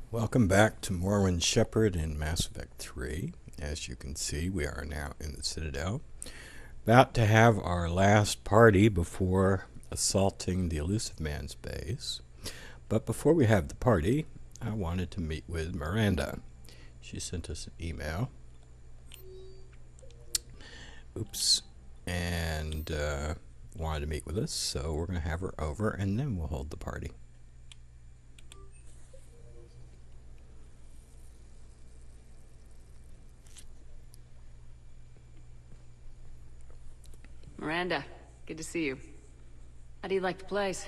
Welcome back to Morrowind Shepard in Mass Effect 3. As you can see, we are now in the Citadel, about to have our last party before assaulting the Elusive Man's base. But before we have the party, I wanted to meet with Miranda. She sent us an email. And wanted to meet with us, so we're going to have her over and then we'll hold the party. Miranda, good to see you. How do you like the place?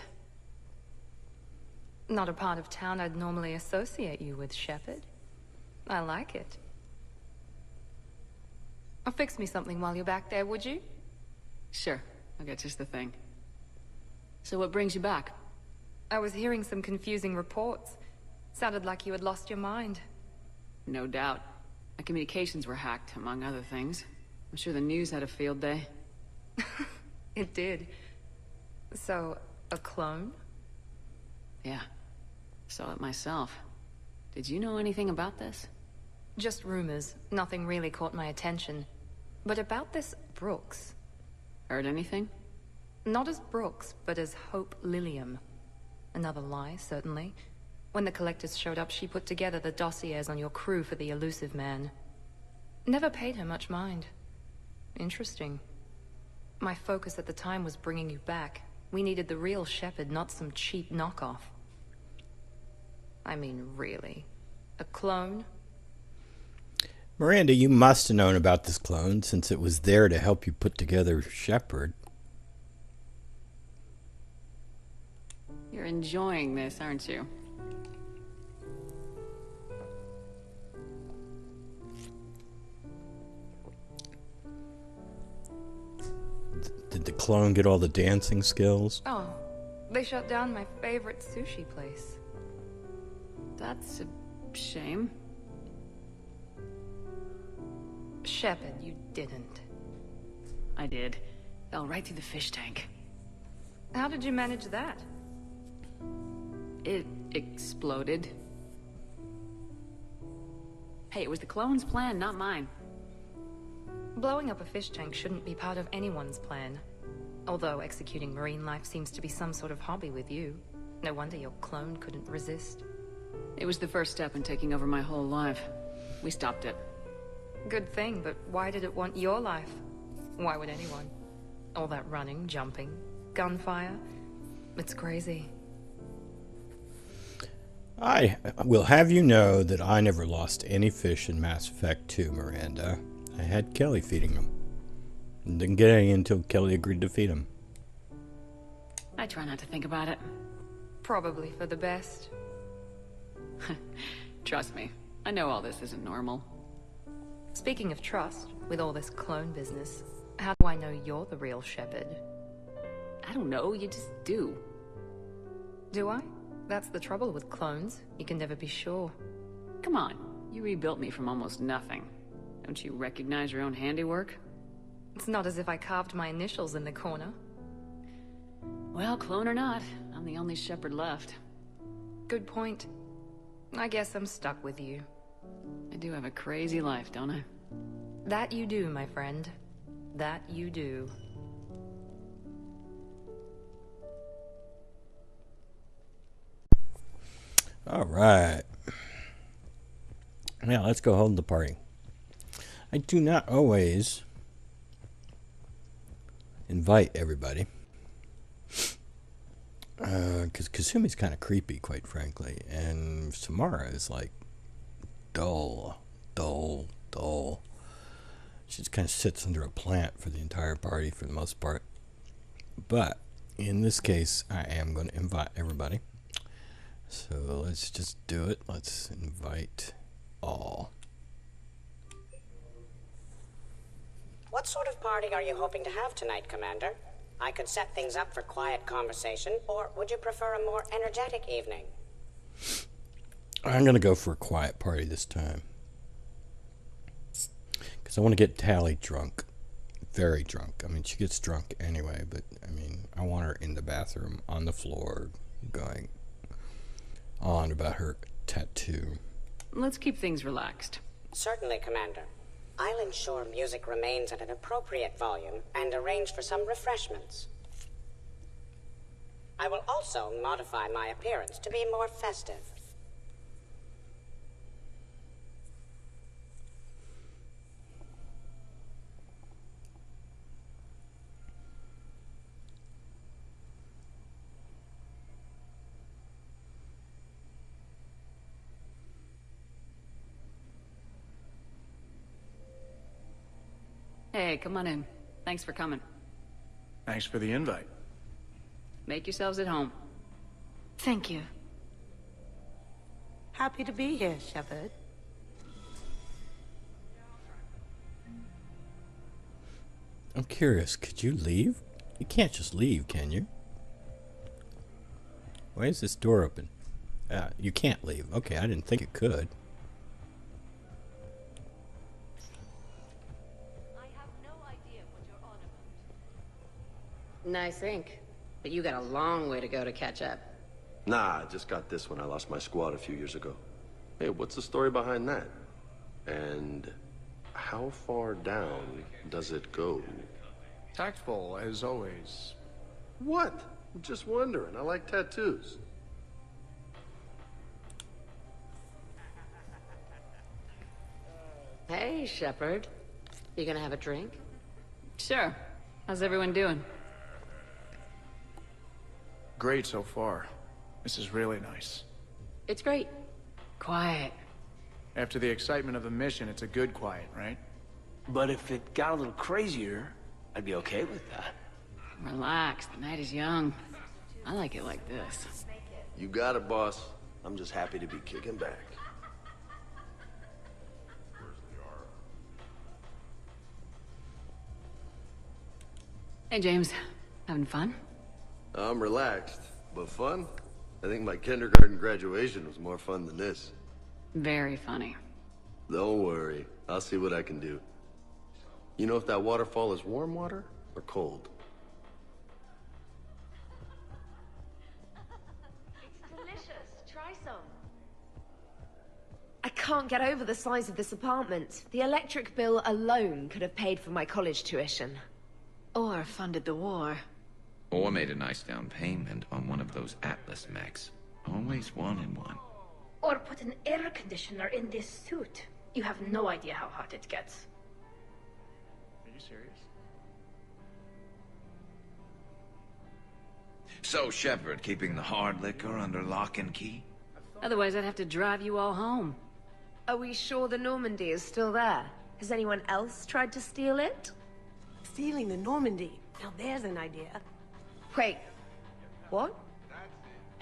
Not a part of town I'd normally associate you with, Shepard. I like it. Fix me something while you're back there, would you? Sure, I got just the thing. So what brings you back? I was hearing some confusing reports. Sounded like you had lost your mind. No doubt. My communications were hacked, among other things. I'm sure the news had a field day. It did. So, a clone? Yeah. Saw it myself. Did you know anything about this? Just rumors. Nothing really caught my attention. But about this Brooks. Heard anything? Not as Brooks, but as Hope Lilium. Another lie, certainly. When the Collectors showed up, she put together the dossiers on your crew for the Elusive Man. Never paid her much mind. Interesting. My focus at the time was bringing you back. We needed the real Shepard, not some cheap knockoff. I mean, really. A clone? Miranda, you must have known about this clone since it was there to help you put together Shepard. You're enjoying this, aren't you? Did the clone get all the dancing skills? Oh, they shut down my favorite sushi place. That's a shame. Shepard, you didn't. I did. Fell right through the fish tank. How did you manage that? It exploded. Hey, it was the clone's plan, not mine. Blowing up a fish tank shouldn't be part of anyone's plan. Although executing marine life seems to be some sort of hobby with you. No wonder your clone couldn't resist. It was the first step in taking over my whole life. We stopped it. Good thing, but why did it want your life? Why would anyone? All that running, jumping, gunfire. It's crazy. I will have you know that I never lost any fish in Mass Effect 2, Miranda. I had Kelly feeding them. And didn't get any until Kelly agreed to feed them. I try not to think about it. Probably for the best. Trust me, I know all this isn't normal. Speaking of trust, with all this clone business, how do I know you're the real Shepard? I don't know, you just do. Do I? That's the trouble with clones. You can never be sure. Come on, you rebuilt me from almost nothing. Don't you recognize your own handiwork? It's not as if I carved my initials in the corner. Well, clone or not, I'm the only Shepard left. Good point. I guess I'm stuck with you. I do have a crazy life, don't I? That you do, my friend. That you do. All right. Now, let's go hold the party. I do not always invite everybody. Because Kasumi's kind of creepy, quite frankly. And Samara is like dull. She just kind of sits under a plant for the entire party for the most part. But in this case, I am going to invite everybody. So let's just do it. Let's invite all. What sort of party are you hoping to have tonight, Commander? I could set things up for quiet conversation, or would you prefer a more energetic evening? I'm going to go for a quiet party this time. Because I want to get Tally drunk. Very drunk. I mean, she gets drunk anyway, but I mean, I want her in the bathroom, on the floor, going on about her tattoo. Let's keep things relaxed. Certainly, Commander. I'll ensure music remains at an appropriate volume and arrange for some refreshments. I will also modify my appearance to be more festive. Hey, come on in. Thanks for coming. Thanks for the invite. Make yourselves at home. Thank you. Happy to be here, Shepard. I'm curious, could you leave? You can't just leave, can you? Why is this door open? You can't leave. Okay, I didn't think it could. Nice ink. But you got a long way to go to catch up. Nah, I just got this when I lost my squad a few years ago. Hey, what's the story behind that? And how far down does it go? Tactful, as always. What? I'm just wondering. I like tattoos. Hey, Shepard. You gonna have a drink? Sure. How's everyone doing? Great so far. This is really nice. It's great. Quiet. After the excitement of the mission, it's a good quiet, right? But if it got a little crazier, I'd be okay with that. Relax. The night is young. I like it like this. You got it, boss. I'm just happy to be kicking back. Hey, James. Having fun? I'm relaxed, but fun? I think my kindergarten graduation was more fun than this. Very funny. Don't worry. I'll see what I can do. You know if that waterfall is warm water or cold? It's delicious. Try some. I can't get over the size of this apartment. The electric bill alone could have paid for my college tuition. Or funded the war. Or made a nice down payment on one of those Atlas mechs. Always wanted one. Or put an air conditioner in this suit. You have no idea how hot it gets. Are you serious? So, Shepard, keeping the hard liquor under lock and key? Otherwise, I'd have to drive you all home. Are we sure the Normandy is still there? Has anyone else tried to steal it? Stealing the Normandy. Now there's an idea. Wait. What?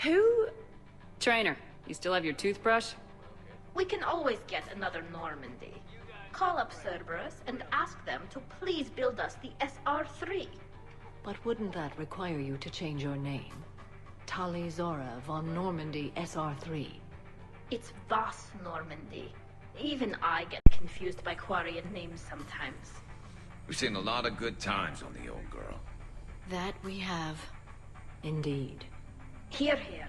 Who? Trainer, you still have your toothbrush? We can always get another Normandy. Call up Cerberus and ask them to please build us the SR3. But wouldn't that require you to change your name? Tali Zora von Normandy SR3. It's Voss Normandy. Even I get confused by Quarian names sometimes. We've seen a lot of good times on the old girl. That we have. Indeed. Here, here.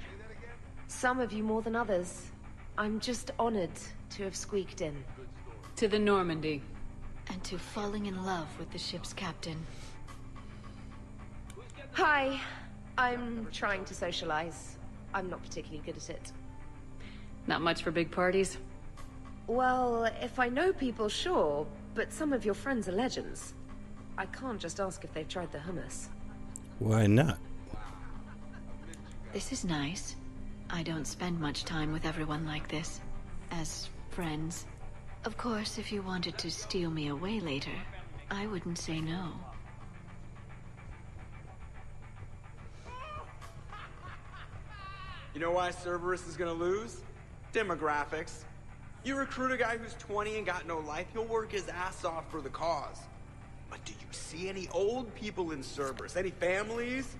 Some of you more than others. I'm just honored to have squeaked in. To the Normandy. And to falling in love with the ship's captain. Hi. I'm trying to socialize. I'm not particularly good at it. Not much for big parties? Well, if I know people, sure. But some of your friends are legends. I can't just ask if they've tried the hummus. Why not? This is nice. I don't spend much time with everyone like this. As friends. Of course, if you wanted to steal me away later, I wouldn't say no. You know why Cerberus is gonna lose? Demographics. You recruit a guy who's 20 and got no life, he'll work his ass off for the cause. But do you see any old people in Cerberus? Any families?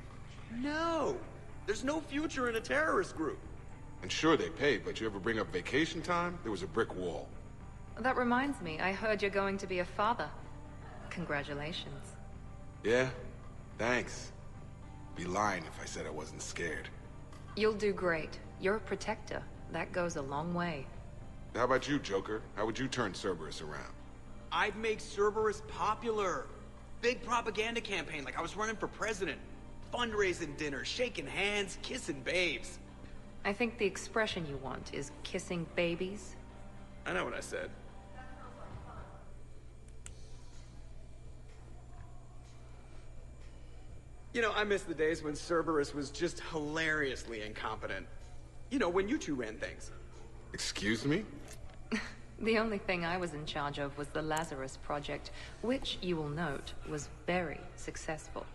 No. There's no future in a terrorist group. And sure, they pay, but you ever bring up vacation time, there was a brick wall. That reminds me, I heard you're going to be a father. Congratulations. Yeah? Thanks. Be lying if I said I wasn't scared. You'll do great. You're a protector. That goes a long way. How about you, Joker? How would you turn Cerberus around? I'd make Cerberus popular. Big propaganda campaign like I was running for president. Fundraising dinner, shaking hands, kissing babes. I think the expression you want is kissing babies. I know what I said. You know, I miss the days when Cerberus was just hilariously incompetent. You know, when you two ran things. Excuse me? The only thing I was in charge of was the Lazarus Project, which, you will note, was very successful.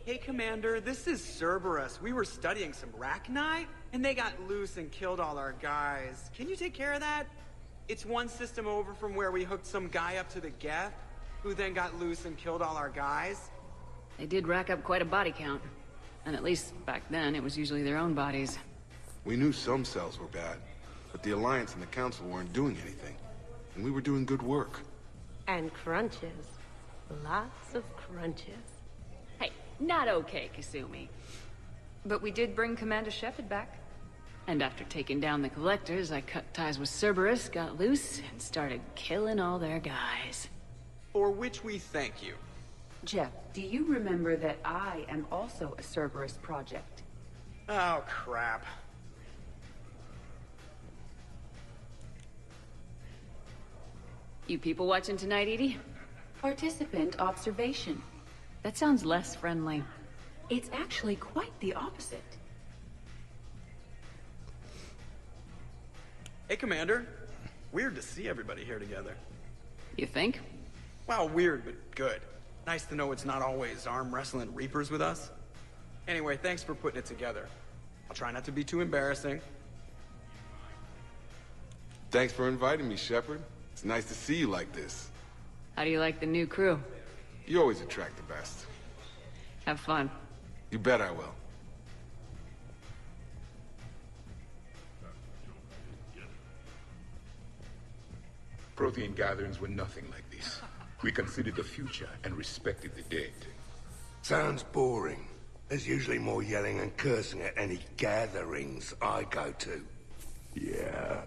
Hey, Commander, this is Cerberus. We were studying some Rachni, and they got loose and killed all our guys. Can you take care of that? It's one system over from where we hooked some guy up to the Geth, who then got loose and killed all our guys. They did rack up quite a body count. And at least back then, it was usually their own bodies. We knew some cells were bad, but the Alliance and the Council weren't doing anything. And we were doing good work. And crunches. Lots of crunches. Hey, not okay, Kasumi. But we did bring Commander Shepard back. And after taking down the Collectors, I cut ties with Cerberus, got loose, and started killing all their guys. For which we thank you. Jeff, do you remember that I am also a Cerberus project? Oh, crap. You people watching tonight, Edie? Participant observation. That sounds less friendly. It's actually quite the opposite. Hey, Commander. Weird to see everybody here together. You think? Well, weird, but good. Nice to know it's not always arm wrestling Reapers with us. Anyway, thanks for putting it together. I'll try not to be too embarrassing. Thanks for inviting me, Shepard. It's nice to see you like this. How do you like the new crew? You always attract the best. Have fun. You bet I will. Prothean gatherings were nothing like this. We considered the future and respected the dead. Sounds boring. There's usually more yelling and cursing at any gatherings I go to. Yeah.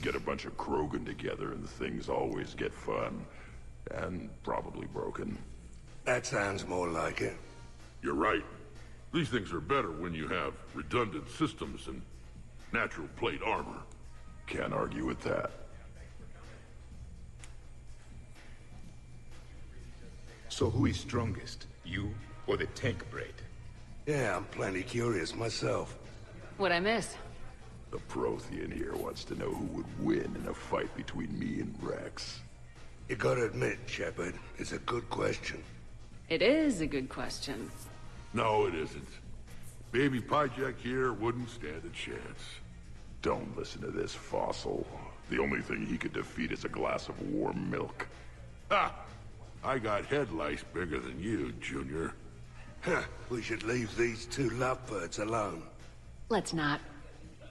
Get a bunch of Krogan together and things always get fun. And probably broken. That sounds more like it. You're right. These things are better when you have redundant systems and natural plate armor. Can't argue with that. So who is strongest? You or the tank braid? Yeah, I'm plenty curious myself. What'd I miss? The Prothean here wants to know who would win in a fight between me and Rex. You gotta admit, Shepard, it's a good question. It is a good question. No, it isn't. Baby Pyjak here wouldn't stand a chance. Don't listen to this fossil. The only thing he could defeat is a glass of warm milk. Ha! I got head lice bigger than you, Junior. Huh, we should leave these two lovebirds alone. Let's not.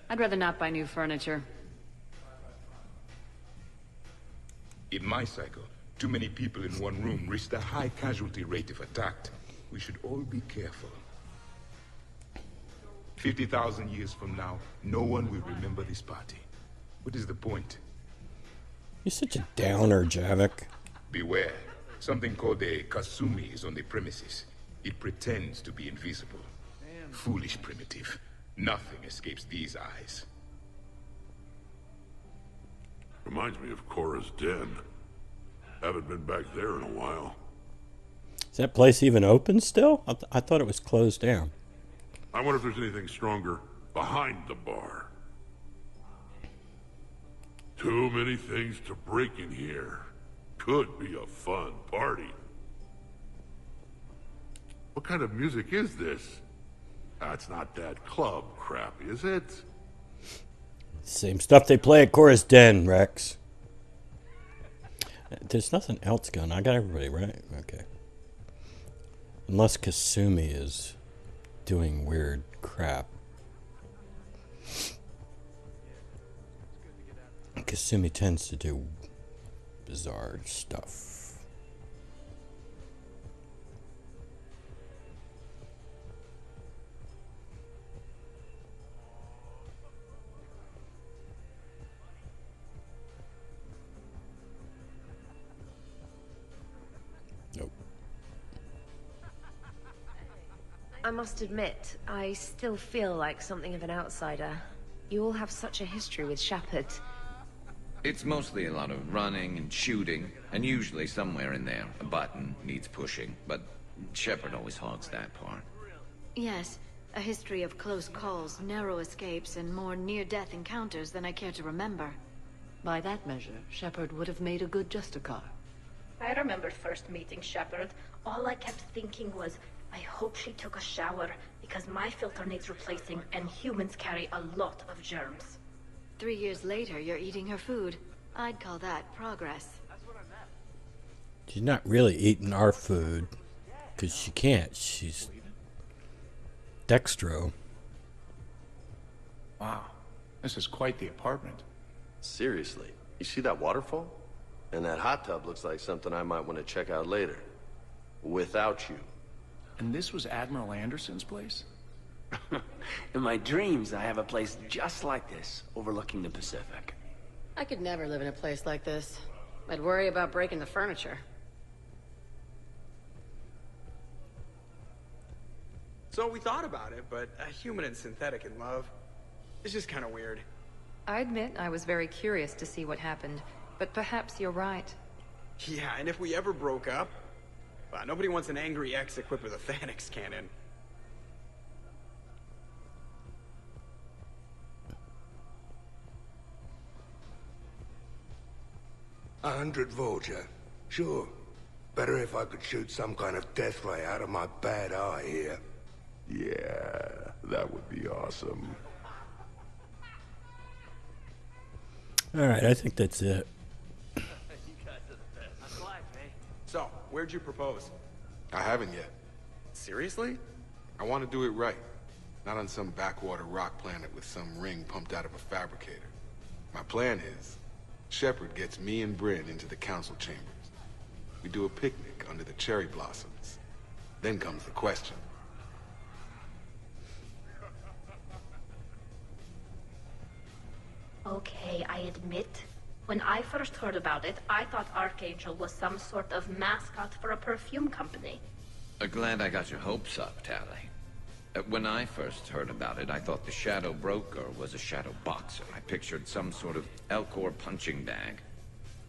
I'd rather not buy new furniture. In my cycle, too many people in one room risked a high casualty rate if attacked. We should all be careful. 50,000 years from now, no one will remember this party. What is the point? You're such a downer, Javik. Beware. Something called a Kasumi is on the premises. It pretends to be invisible. Foolish primitive. Nothing escapes these eyes. Reminds me of Cora's den. Haven't been back there in a while. Is that place even open still? I thought it was closed down. I wonder if there's anything stronger behind the bar. Too many things to break in here. Could be a fun party. What kind of music is this? That's not that club crap, is it? Same stuff they play at Cora's Den, Rex. There's nothing else going on. I got everybody right? Okay. Unless Kasumi is doing weird crap. Kasumi tends to do bizarre stuff. I must admit, I still feel like something of an outsider. You all have such a history with Shepard. It's mostly a lot of running and shooting, and usually somewhere in there, a button needs pushing, but Shepard always hogs that part. Yes, a history of close calls, narrow escapes, and more near-death encounters than I care to remember. By that measure, Shepard would have made a good Justicar. I remember first meeting Shepard. All I kept thinking was, I hope she took a shower, because my filter needs replacing, and humans carry a lot of germs. 3 years later, you're eating her food. I'd call that progress. She's not really eating our food, because she can't. She's dextro. Wow, this is quite the apartment. Seriously, you see that waterfall? And that hot tub looks like something I might want to check out later. Without you. And this was Admiral Anderson's place? In my dreams, I have a place just like this, overlooking the Pacific. I could never live in a place like this. I'd worry about breaking the furniture. So we thought about it, but a human and synthetic in love, it's just kind of weird. I admit I was very curious to see what happened, but perhaps you're right. Yeah, and if we ever broke up, well, nobody wants an angry ex equipped with a Thanix cannon. A 100 Vulture. Sure. Better if I could shoot some kind of death ray out of my bad eye here. Yeah, that would be awesome. Alright, I think that's it. So, where'd you propose? I haven't yet. Seriously? I want to do it right. Not on some backwater rock planet with some ring pumped out of a fabricator. My plan is, Shepard gets me and Bryn into the council chambers. We do a picnic under the cherry blossoms. Then comes the question. Okay, I admit. When I first heard about it, I thought Archangel was some sort of mascot for a perfume company. Glad I got your hopes up, Tally. When I first heard about it, I thought the Shadow Broker was a Shadow Boxer. I pictured some sort of Elcor punching bag.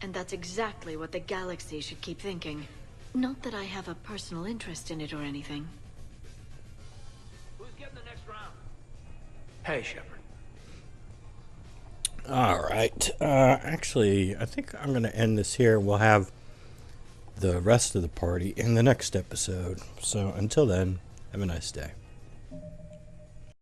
And that's exactly what the galaxy should keep thinking. Not that I have a personal interest in it or anything. Who's getting the next round? Hey, Shepard. Alright, actually, I think I'm going to end this here. We'll have the rest of the party in the next episode. So until then, have a nice day.